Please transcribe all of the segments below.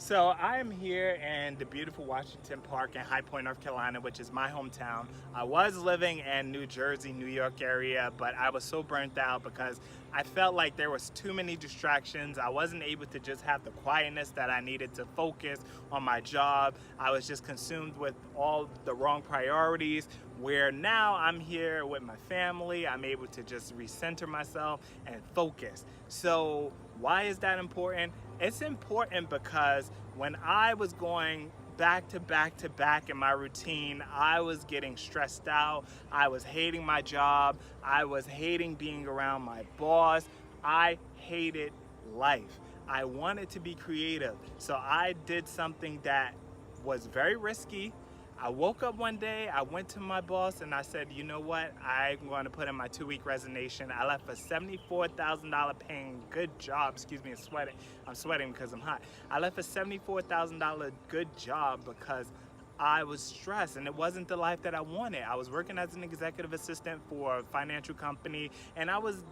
So I am here in the beautiful Washington Park in High Point, North Carolina, which is my hometown. I was living in New Jersey, New York area, but I was so burnt out because I felt like there was too many distractions. I wasn't able to just have the quietness that I needed to focus on my job. I was just consumed with all the wrong priorities, where now I'm here with my family. I'm able to just recenter myself and focus. So why is that important? It's important because when I was going back to back to back in my routine, I was getting stressed out. I was hating my job. I was hating being around my boss. I hated life. I wanted to be creative. So I did something that was very risky. I woke up one day, I went to my boss and I said, you know what, I'm going to put in my 2-week resignation. I left a $74,000 paying good job. Excuse me, I'm sweating because I'm hot. I left a $74,000 good job because I was stressed and it wasn't the life that I wanted. I was working as an executive assistant for a financial company and I was,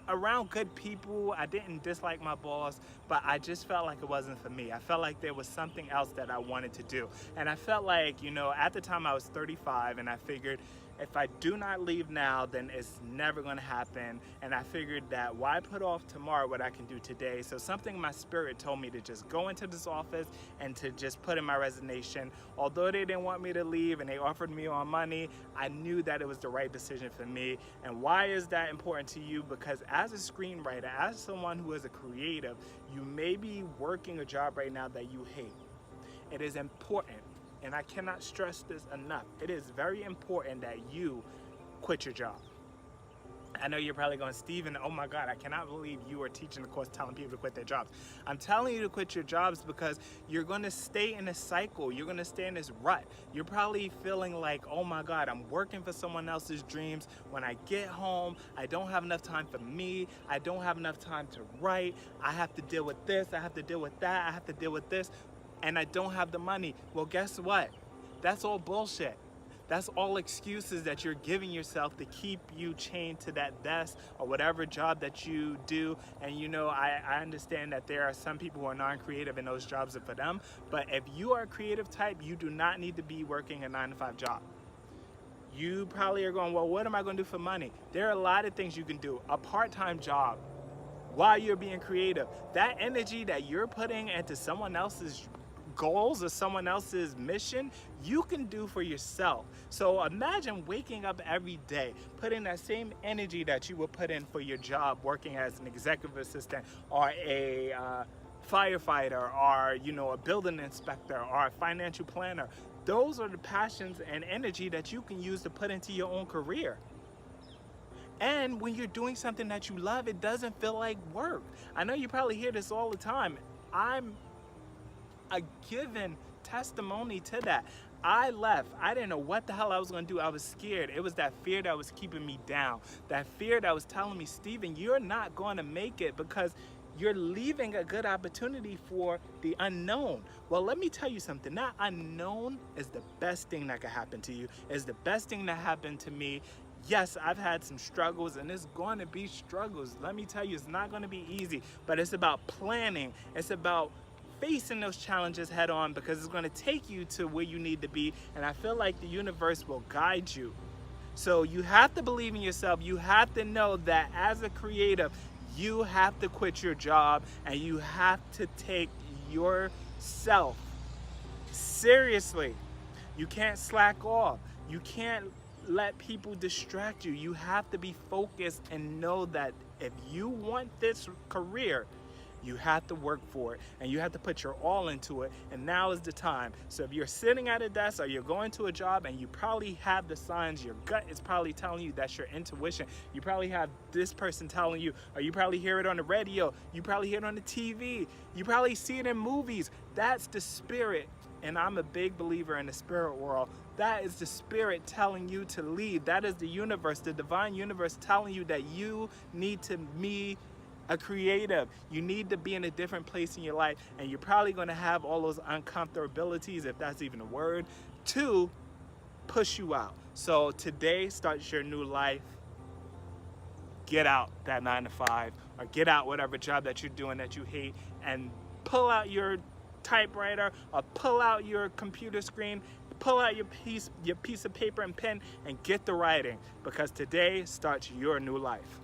around good people. I didn't dislike my boss, but I just felt like it wasn't for me. I felt like there was something else that I wanted to do. And I felt like, at the time I was 35 and I figured if I do not leave now, then it's never gonna happen. And I figured that why put off tomorrow what I can do today? So something in my spirit told me to just go into this office and to just put in my resignation. Although they didn't want me to leave and they offered me more money, I knew that it was the right decision for me. And why is that important to you? Because as a screenwriter, as someone who is a creative, you may be working a job right now that you hate. It is important, and I cannot stress this enough, it is very important that you quit your job. I know you're probably going, Steven, oh my God, I cannot believe you are teaching the course telling people to quit their jobs. I'm telling you to quit your jobs because you're going to stay in a cycle. You're going to stay in this rut. You're probably feeling like, oh my God, I'm working for someone else's dreams. When I get home, I don't have enough time for me. I don't have enough time to write. I have to deal with this. I have to deal with that. I have to deal with this. And I don't have the money. Well, guess what? That's all bullshit. That's all excuses that you're giving yourself to keep you chained to that desk or whatever job that you do. And I understand that there are some people who are non-creative and those jobs are for them. But if you are a creative type, you do not need to be working a 9-to-5 job. You probably are going, well, what am I going to do for money? There are a lot of things you can do. A part-time job while you're being creative. That energy that you're putting into someone else's goals or someone else's mission, you can do for yourself. So imagine waking up every day, putting that same energy that you would put in for your job, working as an executive assistant or a firefighter or a building inspector or a financial planner. Those are the passions and energy that you can use to put into your own career. And when you're doing something that you love, it doesn't feel like work. I know you probably hear this all the time. I'm a given testimony to that. I left. I didn't know what the hell I was going to do. I was scared. It was that fear that was keeping me down. That fear that was telling me, Steven, you're not going to make it because you're leaving a good opportunity for the unknown. Well, let me tell you something. That unknown is the best thing that could happen to you. It's the best thing that happened to me. Yes, I've had some struggles and it's going to be struggles. Let me tell you, it's not going to be easy, but it's about planning. It's about facing those challenges head on because it's going to take you to where you need to be, and I feel like the universe will guide you. So you have to believe in yourself. You have to know that as a creative, you have to quit your job and you have to take yourself seriously. You can't slack off. You can't let people distract you. You have to be focused and know that if you want this career, you have to work for it and you have to put your all into it, and now is the time. So if you're sitting at a desk or you're going to a job and you probably have the signs, your gut is probably telling you that's your intuition. You probably have this person telling you, or you probably hear it on the radio, you probably hear it on the TV, you probably see it in movies. That's the spirit, and I'm a big believer in the spirit world. That is the spirit telling you to leave. That is the universe, the divine universe telling you that you need to be a creative. You need to be in a different place in your life, and you're probably going to have all those uncomfortabilities, if that's even a word, to push you out. So today starts your new life. Get out that 9-to-5 or get out whatever job that you're doing that you hate and pull out your typewriter or pull out your computer screen, pull out your piece of paper and pen and get to writing, because today starts your new life.